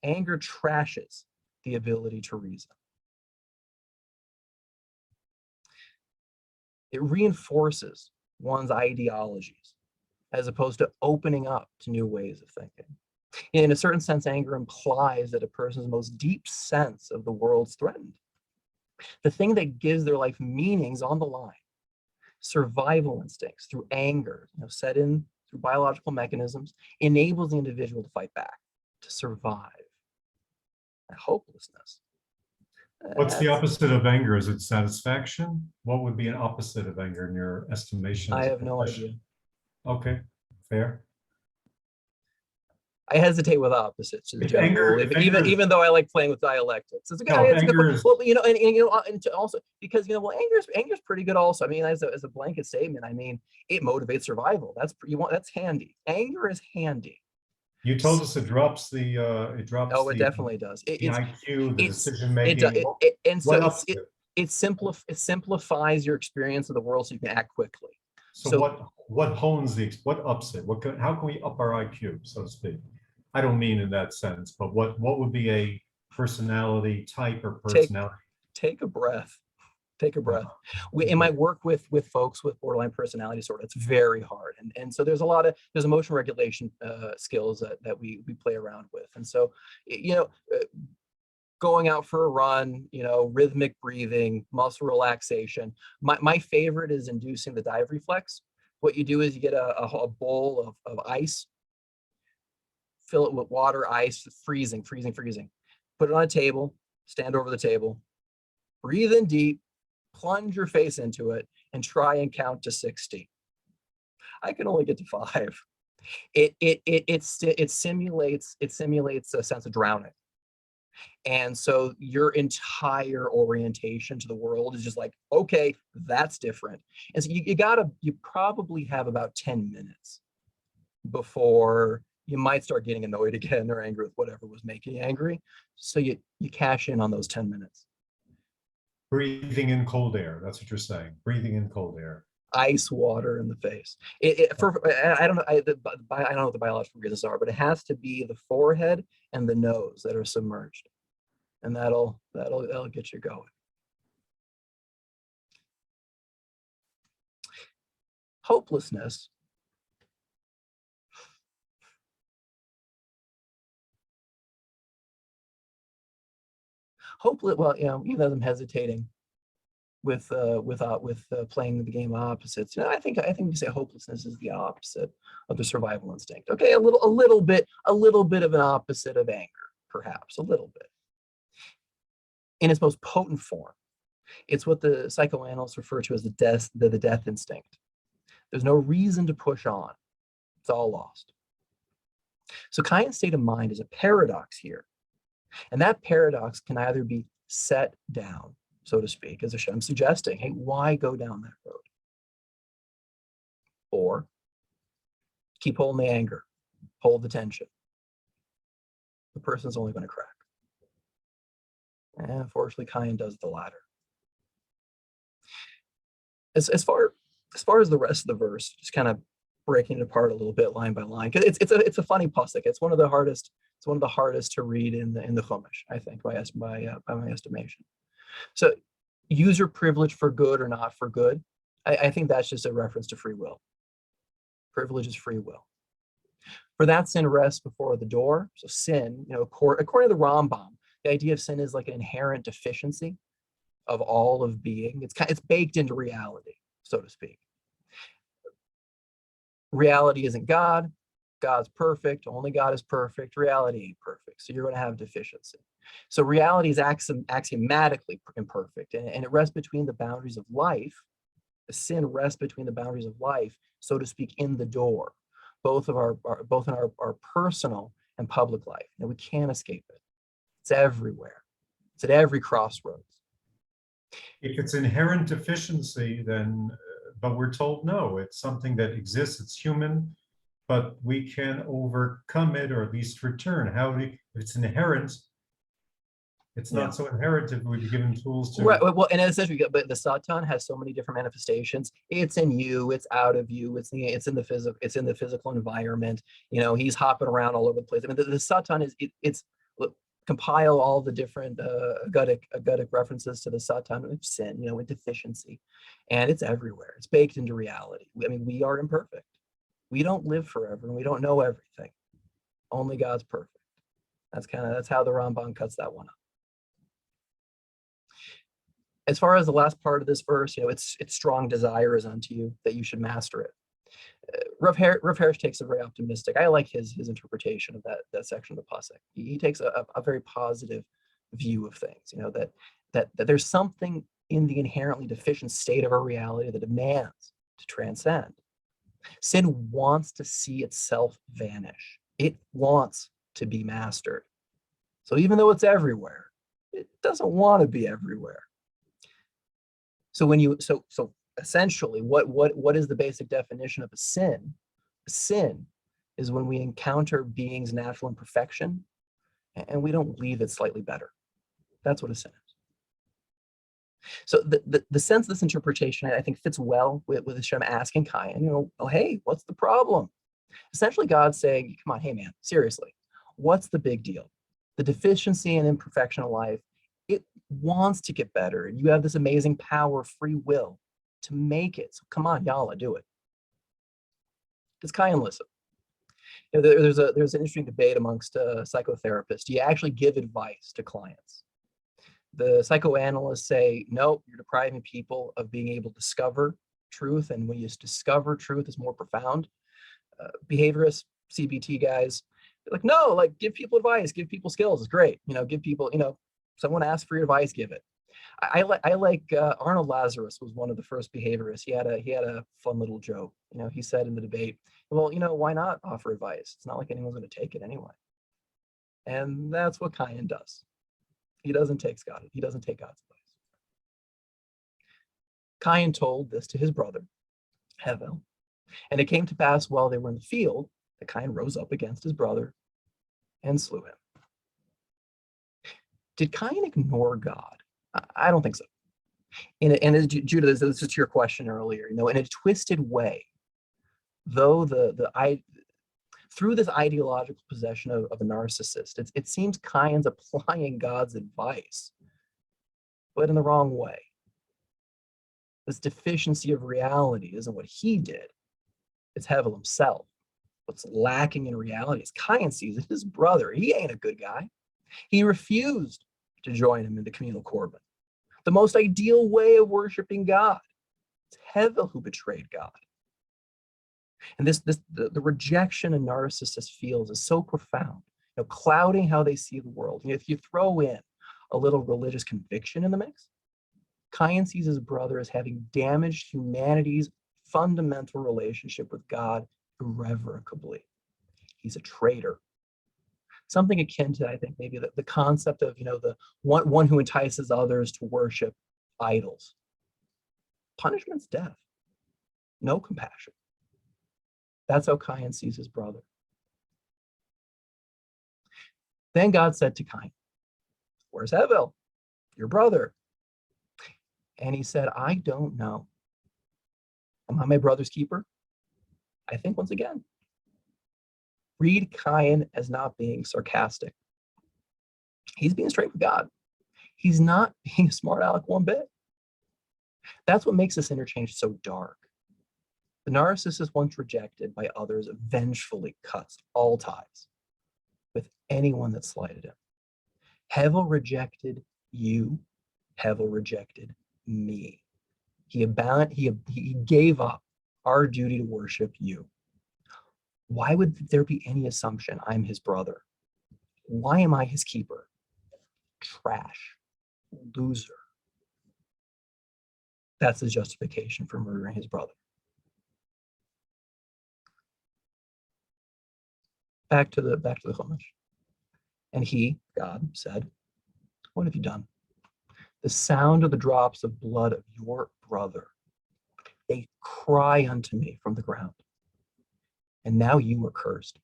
Anger trashes the ability to reason. It reinforces one's ideologies as opposed to opening up to new ways of thinking. In a certain sense, anger implies that a person's most deep sense of the world's threatened. The thing that gives their life meanings on the line, survival instincts through anger, set in through biological mechanisms, enables the individual to fight back, to survive. That hopelessness. What's the opposite of anger? Is it satisfaction? What would be an opposite of anger in your estimation? I have no idea. Okay, fair. I hesitate with opposites in general, even though I like playing with dialectics. It's a good, well, and also because anger is pretty good. Also, as a blanket statement, it motivates survival. That's handy. Anger is handy. You told us it drops the Oh, it definitely does. The IQ, the decision making. It simplifies your experience of the world so you can act quickly. So what hones what ups it? How can we up our IQ, so to speak? I don't mean in that sense, but what would be a personality type or personality? Take a breath. Take a breath. In my work with folks with borderline personality disorder, it's very hard. And so there's emotion regulation skills that we play around with. And so, going out for a run, rhythmic breathing, muscle relaxation. My favorite is inducing the dive reflex. What you do is you get a bowl of ice, fill it with water, ice, freezing. Put it on a table, stand over the table, breathe in deep, plunge your face into it, and try and count to 60. I can only get to 5. It simulates a sense of drowning. And so your entire orientation to the world is just like, okay, that's different. And so you probably have about 10 minutes before you might start getting annoyed again or angry with whatever was making you angry. So you cash in on those 10 minutes. Breathing in cold air. That's what you're saying. Breathing in cold air. Ice water in the face. I don't know. I don't know what the biological reasons are, but it has to be the forehead and the nose that are submerged, and that'll get you going. Hopelessness Hopeless. Well, even as I'm hesitating with playing the game of opposites, I think we say hopelessness is the opposite of the survival instinct. Okay, a little bit of an opposite of anger, perhaps a little bit. In its most potent form, it's what the psychoanalysts refer to as the death instinct. There's no reason to push on. It's all lost. So Cain's state of mind is a paradox here. And that paradox can either be set down, so to speak, as Hashem suggesting, hey, why go down that road? Or keep holding the anger, hold the tension. The person's only going to crack. And unfortunately, Cain does the latter. As far as the rest of the verse, just kind of breaking it apart a little bit line by line, because it's a funny pasuk. It's one of the hardest to read in the Chumash, I think, by my estimation. So, use your privilege for good or not for good. I think that's just a reference to free will. Privilege is free will. For that sin rests before the door. So sin, according to the Rambam, the idea of sin is like an inherent deficiency of all of being. It's baked into reality, so to speak. Reality isn't God. God's perfect. Only God is perfect. Reality ain't perfect. So you're going to have deficiency. So reality is axiomatically imperfect, and it rests between the boundaries of life. The sin rests between the boundaries of life, so to speak, in the door, both in our personal and public life. We can't escape it. It's everywhere. It's at every crossroads. If it's inherent deficiency, then, but we're told no, it's something that exists, it's human, but we can overcome it or at least return. If it's inherent, it's not so inherent if we'd be given tools to. Right. Well, and essentially, but the Satan has so many different manifestations. It's in you. It's out of you. It's in the physical. It's in the physical environment. He's hopping around all over the place. I mean, the Satan it's compile all the different agudic references to the Satan with sin, with deficiency, and it's everywhere. It's baked into reality. I mean, we are imperfect. We don't live forever, and we don't know everything. Only God's perfect. That's how the Ramban cuts that one up. As far as the last part of this verse, it's strong desire is unto you that you should master it. Rav Hirsch takes a very optimistic. I like his interpretation of that section of the pasuk. He takes a very positive view of things. That there's something in the inherently deficient state of our reality that demands to transcend. Sin wants to see itself vanish. It wants to be mastered. So even though it's everywhere, it doesn't want to be everywhere. So so essentially, what is the basic definition of a sin? A sin is when we encounter being's natural imperfection and we don't leave it slightly better. That's what a sin is. So the sense of this interpretation, I think, fits well with Hashem asking Cain, oh, hey, what's the problem? Essentially, God's saying, come on, hey, man, seriously, what's the big deal? The deficiency and imperfection of life, it wants to get better. And you have this amazing power, free will, to make it. So come on, Yalla, do it. Does Cain listen? There's an interesting debate amongst psychotherapists. Do you actually give advice to clients? The psychoanalysts say, no, you're depriving people of being able to discover truth. And when you discover truth, it's more profound. Behaviorists, CBT guys, they're like, no, like give people advice, give people skills. It's great. Give people, someone asks for your advice, give it. I like Arnold Lazarus was one of the first behaviorists. He had a fun little joke. He said in the debate, well, why not offer advice? It's not like anyone's going to take it anyway. And that's what Cain does. He doesn't take God's advice. Cain told this to his brother, Hevel, and it came to pass while they were in the field that Cain rose up against his brother and slew him. Did Cain ignore God? I don't think so. And Judah, this is to your question earlier, in a twisted way, though through this ideological possession of a narcissist, it seems Cain's applying God's advice, but in the wrong way. This deficiency of reality isn't what he did. It's Hevel himself. What's lacking in reality is Cain sees it, his brother. He ain't a good guy. He refused to join him in the communal korban. The most ideal way of worshiping God. It's Hevel who betrayed God. And the rejection a narcissist feels is so profound, clouding how they see the world. If you throw in a little religious conviction in the mix, Cain sees his brother as having damaged humanity's fundamental relationship with God irrevocably. He's a traitor. Something akin to, I think, maybe the concept of, the one who entices others to worship idols. Punishment's death. No compassion. That's how Cain sees his brother. Then God said to Cain, "Where's Abel, your brother?" And he said, "I don't know. Am I my brother's keeper?" I think once again, read Cain as not being sarcastic. He's being straight with God. He's not being a smart aleck one bit. That's what makes this interchange so dark. The narcissist, once rejected by others, vengefully cuts all ties with anyone that slighted him. Hevel rejected you. Hevel rejected me. He gave up our duty to worship you. Why would there be any assumption I'm his brother? Why am I his keeper? Trash. Loser. That's the justification for murdering his brother. Back to the Chumash. And he, God, said, "What have you done?" The sound of the drops of blood of your brother, they cry unto me from the ground. And now you are cursed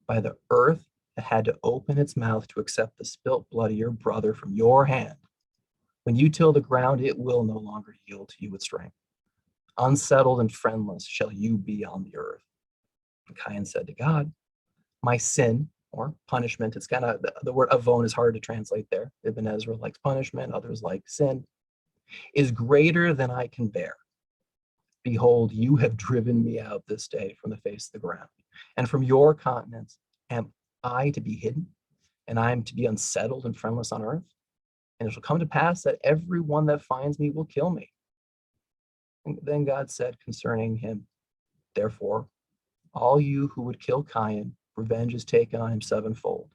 by the earth that had to open its mouth to accept the spilt blood of your brother from your hand. When you till the ground, it will no longer yield to you with strength. Unsettled and friendless shall you be on the earth. And Cain said to God, "My sin," or punishment, it's kind of, the word avon is hard to translate there. Ibn Ezra likes punishment, others like sin, "is greater than I can bear. Behold, you have driven me out this day from the face of the ground, and from your continents am I to be hidden, and I am to be unsettled and friendless on earth? And it shall come to pass that everyone that finds me will kill me." And then God said concerning him, "Therefore, all you who would kill Cain, revenge is taken on him sevenfold."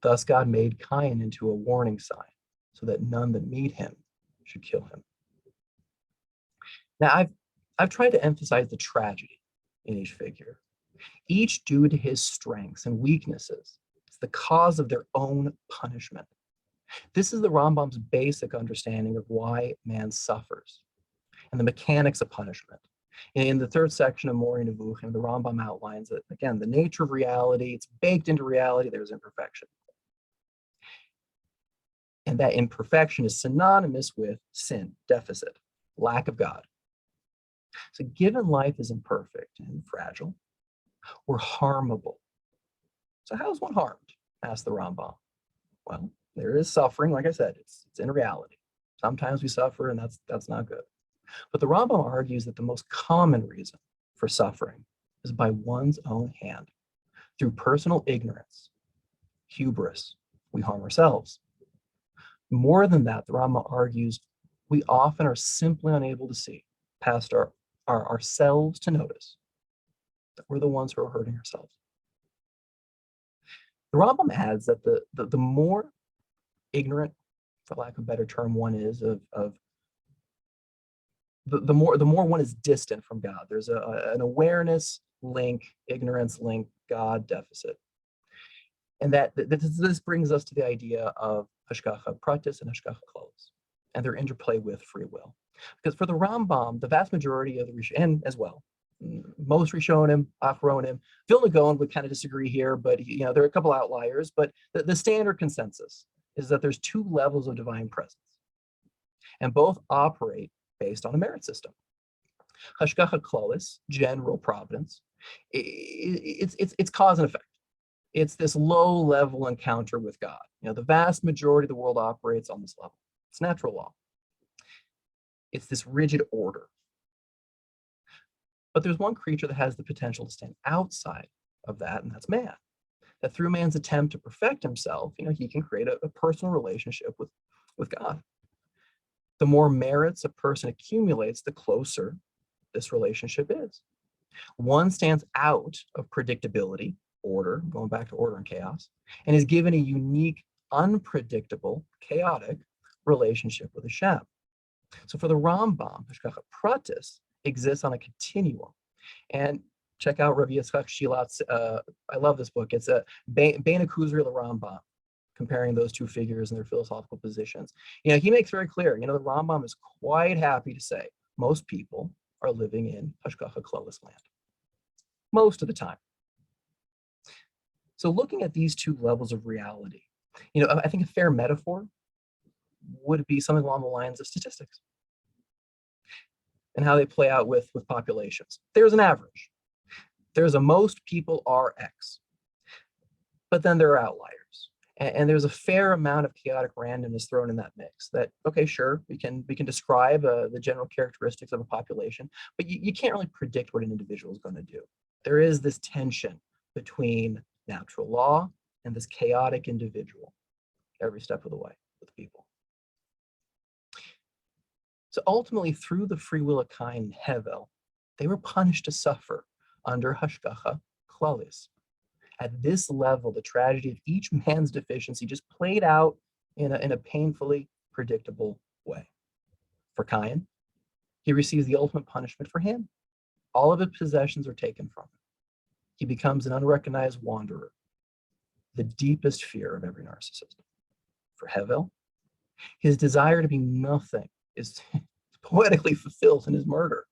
Thus God made Cain into a warning sign, so that none that meet him should kill him. Now, I've tried to emphasize the tragedy in each figure. Each, due to his strengths and weaknesses, is the cause of their own punishment. This is the Rambam's basic understanding of why man suffers and the mechanics of punishment. In the third section of Mori Nevuchim, the Rambam outlines that, again, the nature of reality, it's baked into reality, there's imperfection. And that imperfection is synonymous with sin, deficit, lack of God. So given life is imperfect and fragile, we're harmable. So how is one harmed? Asked the Rambam. Well, there is suffering, like I said, it's in reality. Sometimes we suffer, and that's not good. But the Rambam argues that the most common reason for suffering is by one's own hand. Through personal ignorance, hubris, we harm ourselves. More than that, the Rambam argues we often are simply unable to see past ourselves to notice that we're the ones who are hurting ourselves. The Rambam adds that the more ignorant, for lack of a better term, one is the more one is distant from God. There's an awareness link, ignorance link, God deficit. And that this brings us to the idea of hashgacha pratis and hashgacha klos, and their interplay with free will. Because for the Rambam, the vast majority of the Rishonim, and as well, most Rishonim, Achronim, Vilna Gaon would kind of disagree here, but there are a couple outliers, but the standard consensus is that there's two levels of divine presence, and both operate based on a merit system. Hashgacha klos, general providence, it's cause and effect. It's this low-level encounter with God. The vast majority of the world operates on this level. It's natural law. It's this rigid order. But there's one creature that has the potential to stand outside of that, and that's man. that through man's attempt to perfect himself, he can create a personal relationship with God. The more merits a person accumulates, the closer this relationship is. One stands out of predictability, order, going back to order and chaos, and is given a unique, unpredictable, chaotic relationship with Hashem. So for the Rambam, Hashgacha Pratis exists on a continuum. And check out Rav Yitzchak Shilat's, I love this book. It's a Bein HaKuzri LaRambam, comparing those two figures and their philosophical positions. He makes very clear, the Rambam is quite happy to say most people are living in Hashgacha Klolis land, most of the time. So looking at these two levels of reality, I think a fair metaphor would be something along the lines of statistics and how they play out with populations. There's an average. There's a most people are X, but then there are outliers. And there's a fair amount of chaotic randomness thrown in that mix that, okay, sure, we can describe the general characteristics of a population, but you can't really predict what an individual is going to do. There is this tension between natural law and this chaotic individual every step of the way with people. So ultimately, through the free will of Cain and Hevel, they were punished to suffer under Hashgacha Klalis. At this level, the tragedy of each man's deficiency just played out in a painfully predictable way. For Cain, he receives the ultimate punishment for him. All of his possessions are taken from him. He becomes an unrecognized wanderer, the deepest fear of every narcissist. For Hevel, his desire to be nothing is poetically fulfilled in his murder.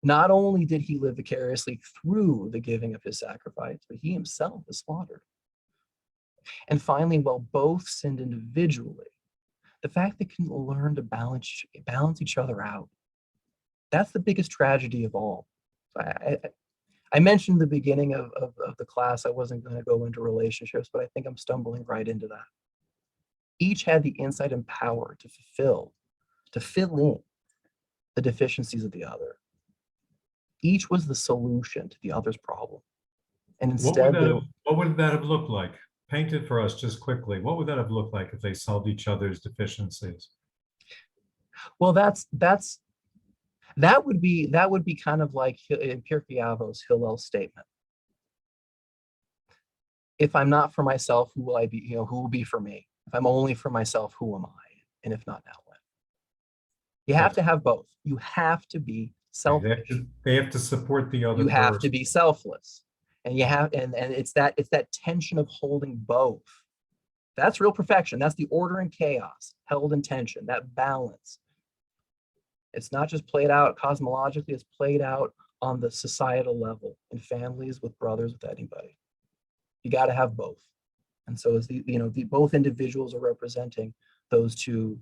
Not only did he live vicariously through the giving of his sacrifice, but he himself is slaughtered. And finally, while both sinned individually, the fact they couldn't learn to balance each other out, that's the biggest tragedy of all. I mentioned in the beginning of the class I wasn't going to go into relationships, but I think I'm stumbling right into that. Each had the insight and power to fill in the deficiencies of the other. Each was the solution to the other's problem. And instead, what would that have looked like? Paint it for us just quickly. What would that have looked like if they solved each other's deficiencies? Well, that would be kind of like in Pirkei Avos, Hillel's statement. If I'm not for myself, who will I be? Who will be for me? If I'm only for myself, who am I? And if not, now when? You have to have both. You have to be selfish. They have to support the other. You have to be selfless, and it's that tension of holding both. That's real perfection. That's the order and chaos held in tension. That balance. It's not just played out cosmologically. It's played out on the societal level in families, with brothers, with anybody. You got to have both. And so as the both individuals are representing those two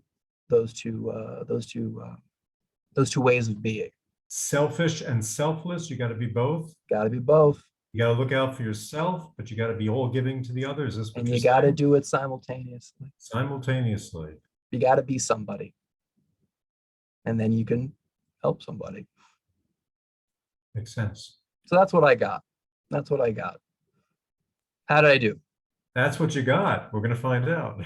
ways of being. Selfish and selfless, you got to be both. Got to be both. You got to look out for yourself, but you got to be all giving to the others. And you got to do it simultaneously. Simultaneously. You got to be somebody. And then you can help somebody. Makes sense. So that's what I got. How did I do? That's what you got. We're going to find out.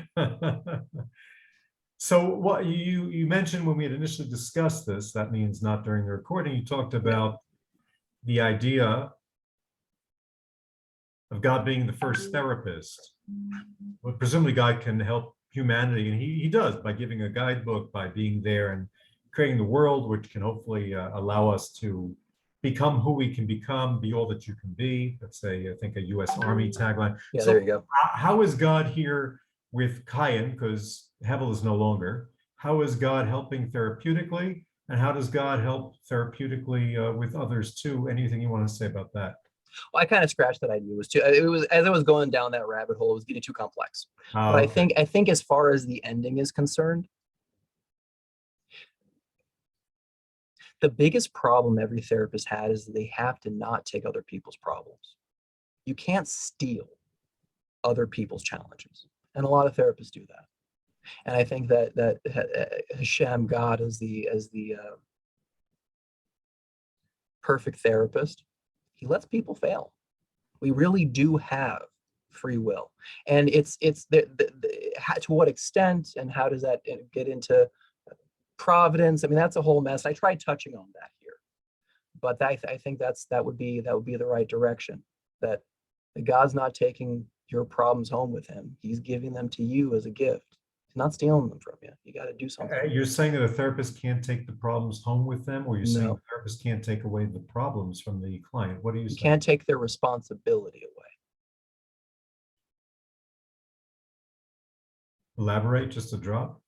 So what you mentioned when we had initially discussed this, that means not during the recording, you talked about the idea of God being the first therapist. Well, presumably God can help humanity, and he does by giving a guidebook, by being there and creating the world, which can hopefully allow us to become who we can become, be all that you can be. That's I think a U.S. Army tagline. Yeah, so there you go. How is God here with Cain, because Hevel is no longer? How is God helping therapeutically, and how does God help therapeutically with others too? Anything you want to say about that? Well, I kind of scratched that idea. It was as I was going down that rabbit hole, it was getting too complex. But Okay. I think as far as the ending is concerned, the biggest problem every therapist had is that they have to not take other people's problems. You can't steal other people's challenges, and a lot of therapists do that. And I think that Hashem, God, as the perfect therapist, he lets people fail. We really do have free will. And it's to what extent and how does that get into providence? I mean, that's a whole mess. I tried touching on that here, but I think that would be the right direction. That God's not taking your problems home with him. He's giving them to you as a gift. He's not stealing them from you. You got to do something. You're saying that a therapist can't take the problems home with them, or you're saying No. the therapist can't take away the problems from the client? What are you You saying? can't take their responsibility away. Elaborate just a drop.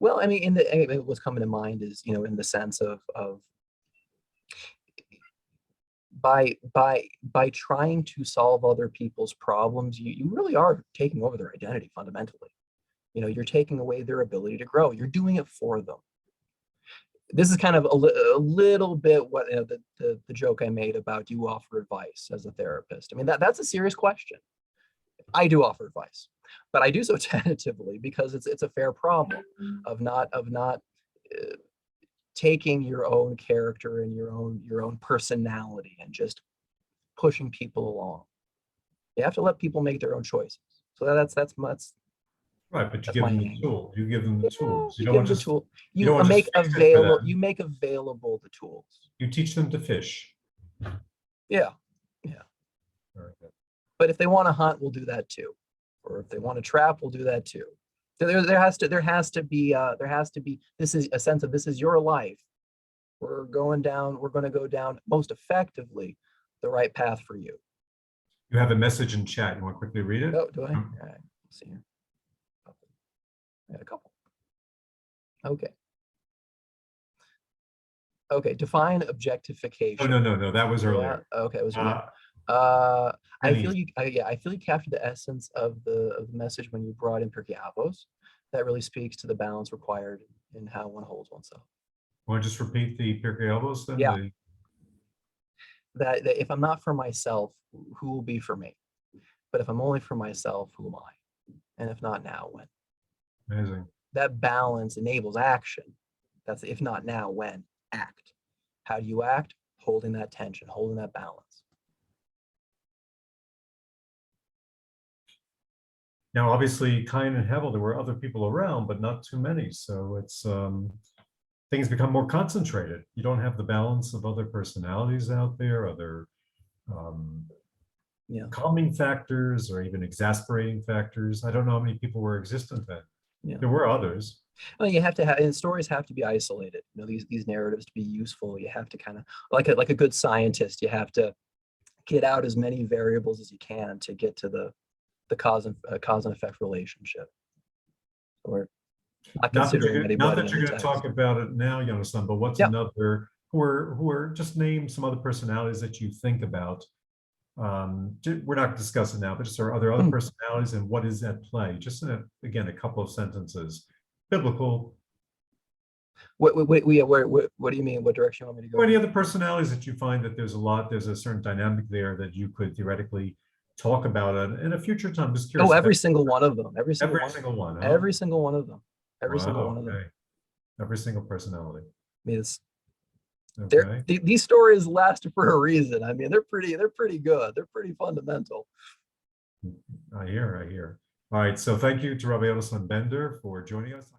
Well, I mean, what's coming to mind is, in the sense of by trying to solve other people's problems, you really are taking over their identity fundamentally. You're taking away their ability to grow. You're doing it for them. This is kind of a little bit what the joke I made about, do you offer advice as a therapist? I mean, that's a serious question. I do offer advice, but I do so tentatively because it's a fair problem of not taking your own character and your own personality and just pushing people along. You have to let people make their own choices. So that's Right, but you give them the tool. You give them the tools. You don't want just tool. You make available. You make available the tools. You teach them to fish. Yeah. Very good. But if they want to hunt, we'll do that too. Or if they want to trap, we'll do that too. There has to be this is a sense of, this is your life. We're going to go down most effectively the right path for you. You have a message in chat. You want to quickly read it? Oh, do I? All right. Let's see here. I got a couple. Okay. Define objectification. Oh, no. That was earlier. Yeah, okay, it was earlier. I feel you captured the essence of the message when you brought in Pirkei Avos. That really speaks to the balance required in how one holds oneself. Want to just repeat the Pirkei Avos then? Yeah. That if I'm not for myself, who will be for me? But if I'm only for myself, who am I? And if not now, when? Amazing. That balance enables action. That's if not now, when? Act. How do you act? Holding that tension, holding that balance. Now, obviously, Cain and Abel, there were other people around, but not too many. So it's things become more concentrated. You don't have the balance of other personalities out there, other calming factors, or even exasperating factors. I don't know how many people were existent then. Yeah. There were others. Well, you have to have, and stories have to be isolated. These narratives to be useful, you have to kind of, like a good scientist, you have to get out as many variables as you can to get to the cause and effect relationship. Or not considering not that you're going to talk about it now, Yonasan, but what's another, who are just name some other personalities that you think about. We're not discussing now, but just are there other personalities, and what is at play? Just in again, a couple of sentences. Biblical. What do you mean? What direction you want me to go? Or any other personalities that you find that there's a certain dynamic there that you could theoretically talk about it in a future time. Just curious. Oh, every single one of them. Every single one. Huh? Every single one of them. Every single one of them. Every single personality. I mean, these stories last for a reason. I mean, they're pretty good. They're pretty fundamental. I hear. All right. So thank you to Rabbi Yonasan Bender for joining us.